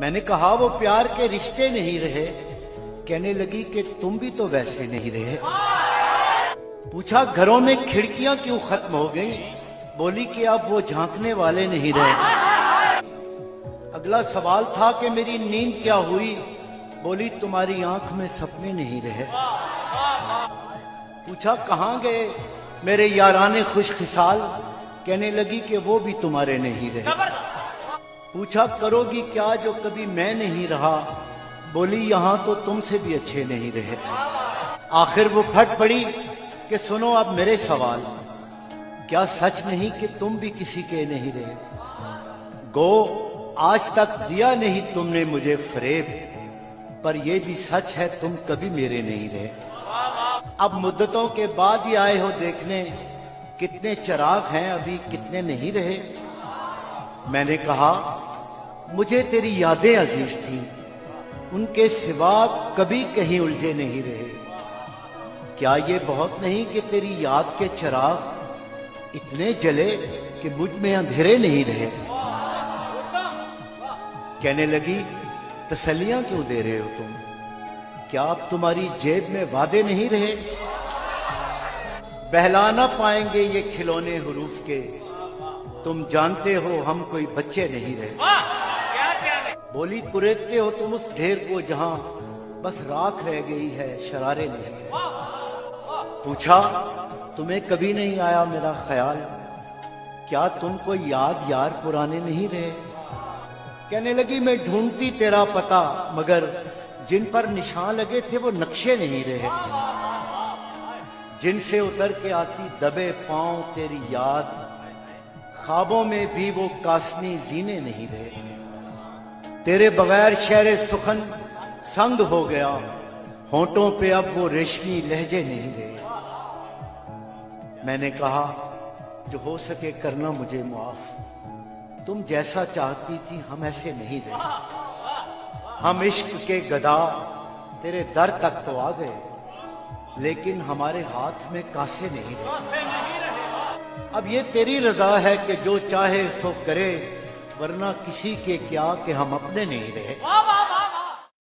मैंने कहा वो प्यार के रिश्ते नहीं रहे। कहने लगी कि तुम भी तो वैसे नहीं रहे। पूछा घरों में खिड़कियां क्यों खत्म हो गई? बोली कि अब वो झांकने वाले नहीं रहे। अगला सवाल था कि मेरी नींद क्या हुई? बोली तुम्हारी आंख में सपने नहीं रहे। पूछा कहां गए मेरे याराने खुशखिसाल? कहने लगी कि वो भी तुम्हारे नहीं रहे। पूछा करोगी क्या जो कभी मैं नहीं रहा? बोली यहां तो तुमसे भी अच्छे नहीं रहे। आखिर वो फट पड़ी कि सुनो अब मेरे सवाल, क्या सच नहीं कि तुम भी किसी के नहीं रहे? गो आज तक दिया नहीं तुमने मुझे फरेब, पर यह भी सच है तुम कभी मेरे नहीं रहे। अब मुद्दतों के बाद ही आए हो देखने, कितने चिराग हैं अभी कितने नहीं रहे। मैंने कहा मुझे तेरी यादें अजीज थी, उनके सिवा कभी कहीं उलझे नहीं रहे। क्या ये बहुत नहीं कि तेरी याद के चिराग इतने जले कि मुझ में अंधेरे नहीं रहे। कहने लगी तसल्लियां क्यों दे रहे हो तुम? क्या अब तुम्हारी जेब में वादे नहीं रहे? बहला ना पाएंगे ये खिलौने हुरूफ के, तुम जानते हो हम कोई बच्चे नहीं रहे। बोली कुरेदते हो तुम उस ढेर को जहां बस राख रह गई है, शरारे नहीं। पूछा तुम्हें कभी नहीं आया मेरा ख्याल? क्या तुमको याद यार पुराने नहीं रहे? कहने लगी मैं ढूंढती तेरा पता, मगर जिन पर निशान लगे थे वो नक्शे नहीं रहे। जिनसे उतर के आती दबे पांव तेरी याद, ख्वाबों में भी वो कासनी जीने नहीं रहे। तेरे बगैर शहर सुखन संग हो गया, होंठों पे अब वो रेशमी लहजे नहीं रहे। मैंने कहा जो हो सके करना मुझे माफ, तुम जैसा चाहती थी हम ऐसे नहीं रहे। हम इश्क के गदा तेरे दर तक तो आ गए, लेकिन हमारे हाथ में कासे नहीं रहे। अब ये तेरी रजा है कि जो चाहे सो करे, वरना किसी के क्या कि हम अपने नहीं रहे।